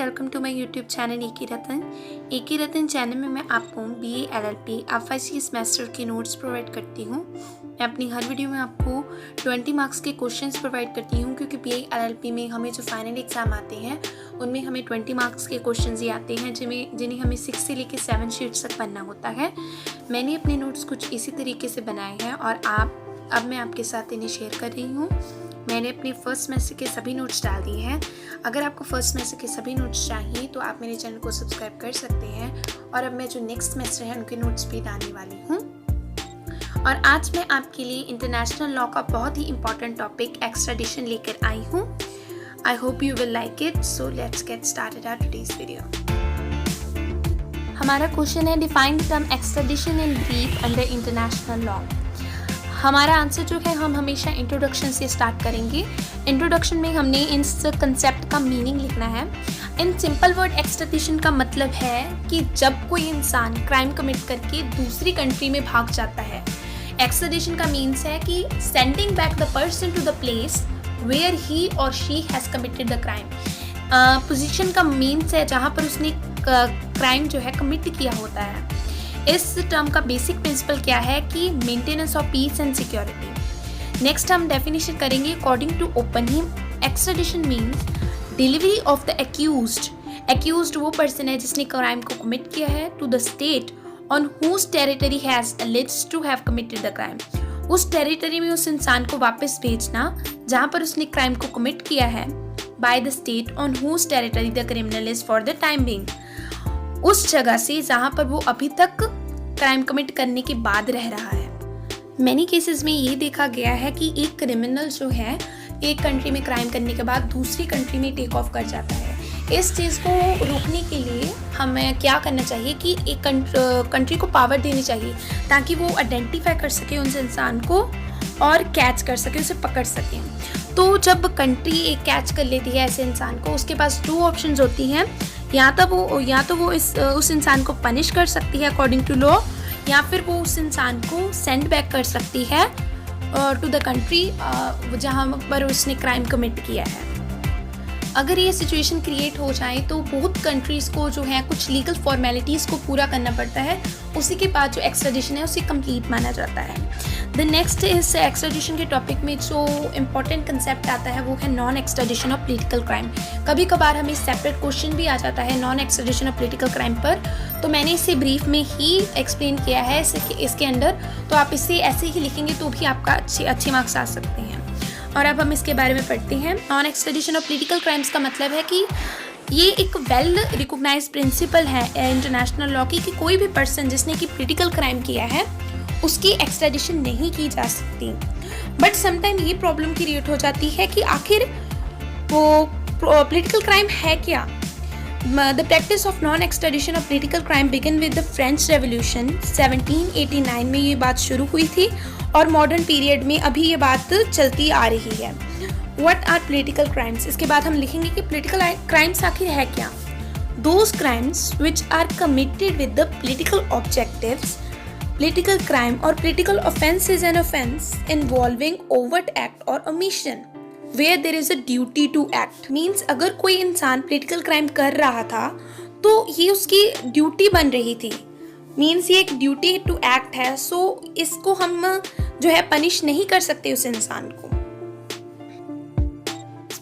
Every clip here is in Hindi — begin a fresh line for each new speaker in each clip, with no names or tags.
Welcome to my YouTube channel एक ही रतन चैनल में मैं आपको BA LLP FIC सेमेस्टर के नोट्स प्रोवाइड करती हूँ। मैं अपनी हर वीडियो में आपको 20 मार्क्स के क्वेश्चंस प्रोवाइड करती हूँ, क्योंकि BA LLP में हमें जो फाइनल एग्ज़ाम आते हैं उनमें हमें 20 मार्क्स के क्वेश्चंस ही आते हैं जिन्हें हमें 6 से लेकर 7 शीट्स तक पढ़ना होता है। मैंने अपने नोट्स कुछ इसी तरीके से बनाए हैं और अब मैं आपके साथ इन्हें शेयर कर रही हूँ। मैंने अपने फर्स्ट सेमेस्टर के सभी नोट्स डाल दिए हैं। अगर आपको फर्स्ट सेमेस्टर के सभी नोट्स चाहिए तो आप मेरे चैनल को सब्सक्राइब कर सकते हैं। और अब मैं जो नेक्स्ट सेमेस्टर है उनके नोट्स भी डालने वाली हूँ। और आज मैं आपके लिए इंटरनेशनल लॉ का बहुत ही इंपॉर्टेंट टॉपिक एक्स्ट्राडिशन लेकर आई हूँ। I hope you will like it. So let's get started our today's video. हमारा क्वेश्चन है define the term extradition in brief under international law. हमारा आंसर जो है हम हमेशा इंट्रोडक्शन से स्टार्ट करेंगे। इंट्रोडक्शन में हमने इस कंसेप्ट का मीनिंग लिखना है। इन सिंपल वर्ड एक्स्ट्राडिशन का मतलब है कि जब कोई इंसान क्राइम कमिट करके दूसरी कंट्री में भाग जाता है। एक्स्ट्राडिशन का मीन्स है कि sending back the person to the place where he और she has committed the crime. Position का मीन्स है जहाँ पर उसने क्राइम जो है कमिट किया होता है। इस टर्म का बेसिक प्रिंसिपल क्या है कि maintenance of peace and security. Next हम डेफिनेशन करेंगे according to Oppenheim. Extradition means delivery of the accused वो पर्सन है जिसने क्राइम को कमिट किया है to the state on whose territory has alleged to have committed the crime. उस टेरिटरी में उस इंसान को वापस भेजना जहां पर उसने क्राइम को कमिट किया है by the state on whose territory the criminal is for the time being. उस जगह से जहाँ पर वो अभी तक क्राइम कमिट करने के बाद रह रहा है। मैनी केसेस में ये देखा गया है कि एक क्रिमिनल जो है एक कंट्री में क्राइम करने के बाद दूसरी कंट्री में टेक ऑफ कर जाता है। इस चीज़ को रोकने के लिए हमें क्या करना चाहिए कि एक कंट्री को पावर देनी चाहिए ताकि वो आइडेंटिफाई कर सके उस इंसान को और कैच कर सके, उसे पकड़ सके। तो जब कंट्री एक कैच कर लेती है ऐसे इंसान को, उसके पास 2 ऑप्शंस होती हैं। या तो वो उस इंसान को पनिश कर सकती है अकॉर्डिंग टू लॉ, या फिर वो उस इंसान को सेंड बैक कर सकती है टू द कंट्री जहाँ पर उसने क्राइम कमिट किया है। अगर ये सिचुएशन क्रिएट हो जाए तो बहुत कंट्रीज़ को जो है कुछ लीगल फॉर्मेलिटीज़ को पूरा करना पड़ता है। उसी के बाद जो एक्स्ट्राडिशन है उसे कंप्लीट माना जाता है। द नेक्स्ट इस एक्स्ट्राडिशन के टॉपिक में जो इम्पोर्टेंट कंसेप्ट आता है वो है non extradition of political crime. कभी कभार हमें सेपरेट क्वेश्चन भी आ जाता है non extradition of political crime पर, तो मैंने इसे ब्रीफ में ही एक्सप्लेन किया है इसके अंदर। तो आप इसे ऐसे ही लिखेंगे तो भी आपका अच्छे मार्क्स आ सकते हैं। और अब हम इसके बारे में पढ़ते हैं। Non extradition of political crimes का मतलब है कि ये एक वेल रिकॉग्नाइज प्रिंसिपल है इंटरनेशनल लॉ की कि कोई भी पर्सन जिसने कि पॉलिटिकल क्राइम किया है उसकी एक्स्ट्राडिशन नहीं की जा सकती। बट समटाइम ये प्रॉब्लम क्रिएट हो जाती है कि आखिर वो पॉलिटिकल क्राइम है क्या। The practice of non extradition of political crime begin with the French revolution 1789 में ये बात शुरू हुई थी और मॉडर्न पीरियड में अभी ये बात चलती आ रही है। What are political crimes. इसके बाद हम लिखेंगे कि पॉलिटिकल क्राइम्स आखिर है क्या। Those crimes which are committed with the political objectives. Political crime or political offense is an offense involving overt act or omission where there is a duty to act. Means अगर कोई इंसान political crime कर रहा था तो ये उसकी ड्यूटी बन रही थी। Means ये एक ड्यूटी टू एक्ट है, सो इसको हम जो है पनिश नहीं कर सकते उस इंसान को।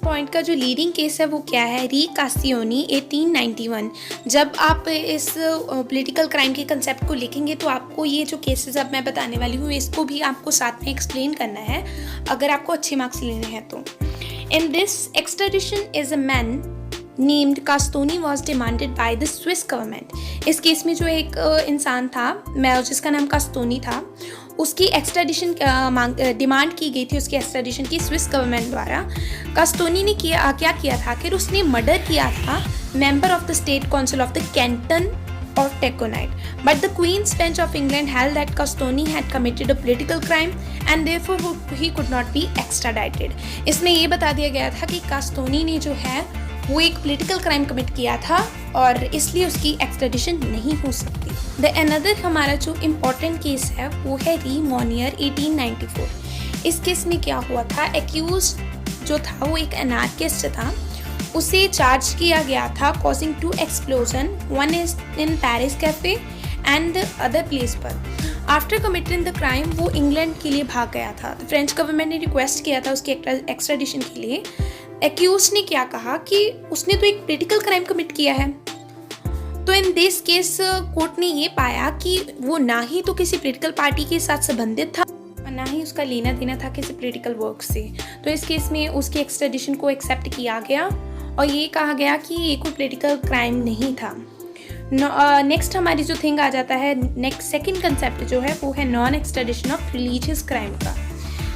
पॉइंट का जो लीडिंग केस है वो क्या है, री कास्टियोनी 1891। जब आप इस पॉलिटिकल क्राइम के कंसेप्ट को लिखेंगे तो आपको ये जो केसेस अब मैं बताने वाली हूँ इसको भी आपको साथ में एक्सप्लेन करना है अगर आपको अच्छे मार्क्स लेने हैं तो। In this extradition is a man named Castioni was demanded by the Swiss government. इस केस में जो एक इंसान था जिसका नाम कास्टोनी था, उसकी एक्स्ट्राडिशन डिमांड की गई थी, उसकी एक्स्ट्राडिशन की स्विस गवर्नमेंट द्वारा। कास्टोनी ने क्या किया था, आखिर उसने मर्डर किया था member of the state council of the canton of टेकोनाइट, but the queen's bench of England held that Castioni had committed a political crime and therefore he could not be extradited. इसमें ये बता दिया गया था कि कास्टोनी ने जो है वो एक पॉलिटिकल क्राइम कमिट किया था और इसलिए उसकी एक्स्ट्राडिशन नहीं हो सकती। द अनदर हमारा जो इम्पोर्टेंट केस है वो है री मोनियर 1894। इस केस में क्या हुआ था, एक्यूज जो था वो एक एनार्किस्ट था उसे चार्ज किया गया था causing 2 explosion, one is in Paris cafe and other place पर। आफ्टर कमिटिंग द क्राइम वो इंग्लैंड के लिए भाग गया था। तो फ्रेंच गवर्नमेंट ने रिक्वेस्ट किया था उसके एक्स्ट्राडिशन के लिए। एक्यूज ने क्या कहा कि उसने तो एक पॉलिटिकल क्राइम कमिट किया है। तो इन दिस केस कोर्ट ने ये पाया कि वो ना ही तो किसी पॉलिटिकल पार्टी के साथ संबंधित था और ना ही उसका लेना देना था किसी पॉलिटिकल वर्क से। तो इस केस में उसके एक्स्ट्राडिशन को एक्सेप्ट किया गया और ये कहा गया कि ये कोई पॉलिटिकल क्राइम नहीं था। नेक्स्ट हमारी जो थिंग आ जाता है, नेक्स्ट सेकंड कंसेप्ट जो है वो है non extradition of religious crime का।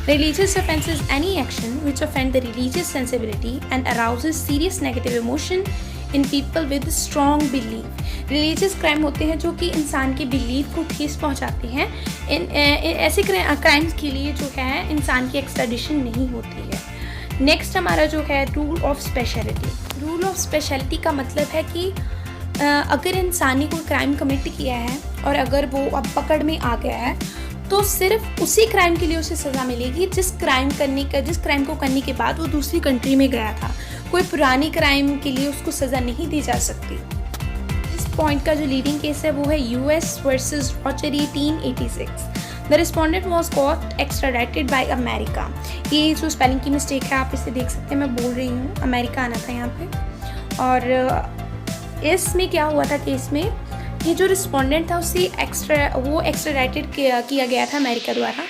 Religious offense is any action which offend the religious sensibility and arouses serious negative emotion in people with strong belief. Religious crime होते हैं जो कि इंसान के बिलीफ को ठेस पहुंचाते हैं। ऐसे क्राइम्स के लिए जो है इंसान की एक्स्ट्राडिशन नहीं होती है। नेक्स्ट हमारा जो है rule of speciality. Rule of speciality का मतलब है कि अगर इंसान ने कोई क्राइम कमिट किया है और अगर वो अब पकड़ में आ गया है तो सिर्फ उसी क्राइम के लिए उसे सज़ा मिलेगी जिस क्राइम को करने के बाद वो दूसरी कंट्री में गया था। कोई पुरानी क्राइम के लिए उसको सज़ा नहीं दी जा सकती। इस पॉइंट का जो लीडिंग केस है वो है US versus Rauscher 1886। The respondent was got extradited by America. ये जो स्पेलिंग की मिस्टेक है आप इसे देख सकते हैं, मैं बोल रही हूँ अमेरिका आना था यहाँ पे। और इसमें क्या हुआ था केस में, ये जो रिस्पोंडेंट था उसे एक्स्ट्राडाइटेड किया गया था अमेरिका द्वारा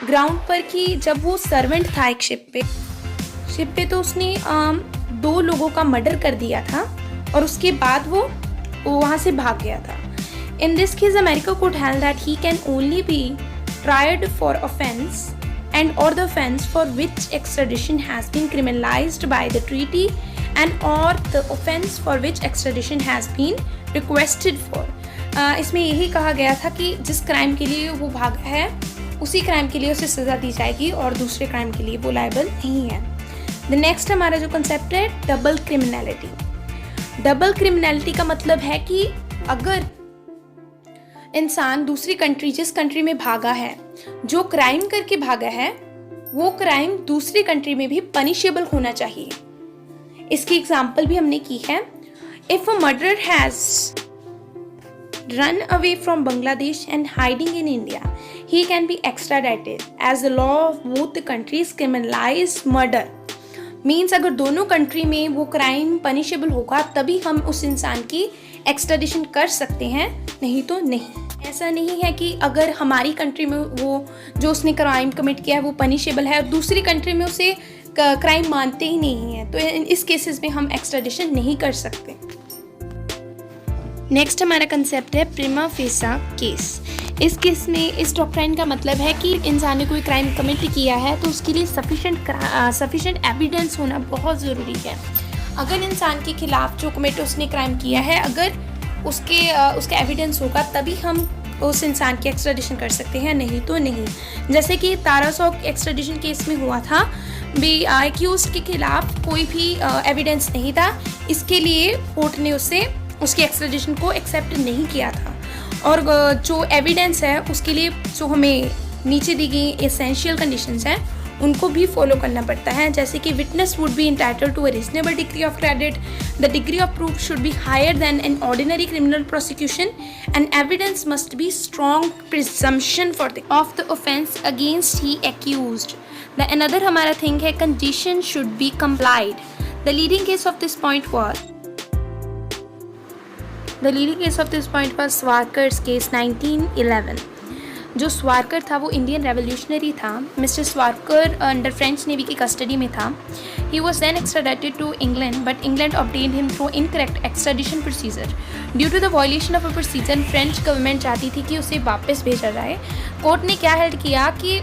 ग्राउंड पर कि जब वो सर्वेंट था एक शिप पे तो उसने 2 लोगों का मर्डर कर दिया था और उसके बाद वो वहाँ से भाग गया था। In this case America could held that he can only B tried for offence and or the offense for which extradition has been criminalized by the treaty and or the offense for which extradition has been requested for। इसमें यही कहा गया था कि जिस क्राइम के लिए वो भागा है उसी क्राइम के लिए उसे सज़ा दी जाएगी और दूसरे क्राइम के लिए वो लायबल नहीं है। द नेक्स्ट हमारा जो कंसेप्ट है डबल क्रिमिनलिटी। डबल क्रिमिनलिटी का मतलब है कि अगर इंसान दूसरी कंट्री जिस कंट्री में भागा है, जो क्राइम करके भागा है वो क्राइम दूसरी कंट्री में भी पनिशेबल होना चाहिए। इसकी एग्जांपल भी हमने की है। If a murderer has run away from Bangladesh and hiding in India, he can be extradited as the law of both the countries criminalize murder। Means अगर दोनों कंट्री में वो क्राइम पनिशेबल होगा तभी हम उस इंसान की एक्स्ट्राडिशन कर सकते हैं, नहीं तो नहीं। ऐसा नहीं है कि अगर हमारी कंट्री में वो जो उसने क्राइम कमिट किया है वो पनिशेबल है और दूसरी कंट्री में उसे क्राइम मानते ही नहीं है, तो इस केसेस में हम एक्स्ट्राडिशन नहीं कर सकते। नेक्स्ट हमारा कंसेप्ट है प्रिमा फेसा केस। इस केस में इस डॉक्ट्राइन का मतलब है कि इंसान ने कोई क्राइम कमिट किया है तो उसके लिए सफिशेंट एविडेंस होना बहुत ज़रूरी है। अगर इंसान के खिलाफ जो कमिट उसने क्राइम किया है अगर उसका एविडेंस होगा तभी हम उस इंसान की एक्स्ट्राडिशन कर सकते हैं, नहीं तो नहीं। जैसे कि तारासॉ एक्स्ट्राडिशन केस में हुआ था, एक्यूज्ड के खिलाफ कोई भी एविडेंस नहीं था, इसके लिए कोर्ट ने उसकी एक्स्ट्राडिशन को एक्सेप्ट नहीं किया था। और जो एविडेंस है उसके लिए जो हमें नीचे दी गई एसेंशियल कंडीशंस हैं उनको भी फॉलो करना पड़ता है। जैसे कि witness would be entitled to a reasonable degree of credit, the degree of proof should be higher than an ordinary criminal prosecution and evidence must be strong presumption of the offence against he accused. The another हमारा थिंग है condition should be complied. The leading case of this point was Savarkar's case 1911। जो स्वारकर था वो इंडियन रेवोल्यूशनरी था। Mister Savarkar under French navy की कस्टडी में था। He was then extradited to England but England obtained him through incorrect extradition procedure. Due to the violation of a procedure French government चाहती थी कि उसे वापस भेजा जाए। कोर्ट ने क्या हेल्ड किया कि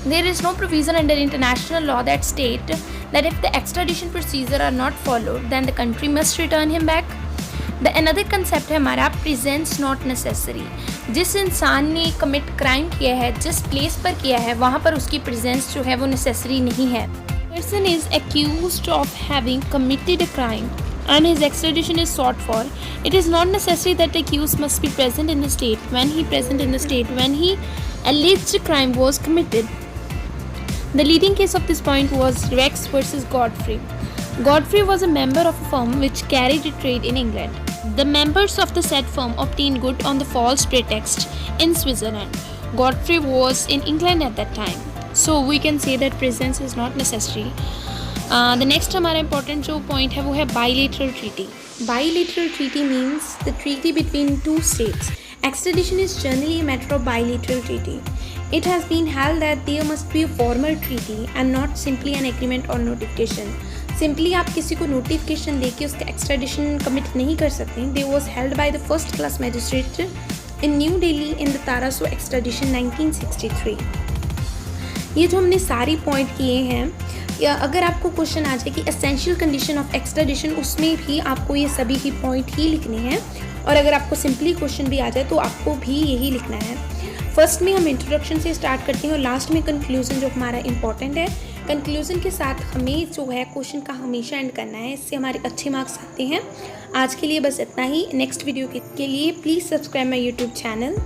there is no provision under international law that state that if the extradition procedure are not followed then the country must return him back। The another concept है हमारा प्रेजेंस नॉट नेसेसरी। जिस इंसान ने कमिट क्राइम किया है, जिस प्लेस पर किया है, वहाँ पर उसकी प्रेजेंस जो है वो नेसेसरी नहीं है। Person is accused of having committed a crime and his extradition is sought for, it is not necessary that the accused must be present in the state when he alleged crime was committed। The leading case of this point was Rex versus Godfrey। Godfrey was a member of a firm which carried a trade in England. The members of the said firm obtained good on the false pretext in Switzerland. Godfrey was in England at that time, so we can say that presence is not necessary. The next हमारा important जो point है वो है bilateral treaty. Bilateral treaty means the treaty between two states. Extradition is generally a matter of bilateral treaty. It has been held that there must be a formal treaty and not simply an agreement or notification. Simply आप किसी को notification लेके उसका extradition commit नहीं कर सकते. They was held by the first class magistrate in New Delhi in the Taraso extradition 1963. ये जो हमने सारी पॉइंट किए हैं, या अगर आपको क्वेश्चन आ जाए कि एसेंशियल कंडीशन ऑफ एक्स्ट्राडिशन, उसमें भी आपको ये सभी ही पॉइंट ही लिखने हैं. और अगर आपको सिंपली क्वेश्चन भी आ जाए तो आपको भी यही लिखना है. फर्स्ट में हम इंट्रोडक्शन से स्टार्ट करते हैं और लास्ट में कंक्लूजन जो हमारा इंपॉर्टेंट है. कंक्लूजन के साथ हमें जो है क्वेश्चन का हमेशा एंड करना है, इससे हमारे अच्छे मार्क्स आते हैं. आज के लिए बस इतना ही. नेक्स्ट वीडियो के लिए please subscribe my YouTube channel.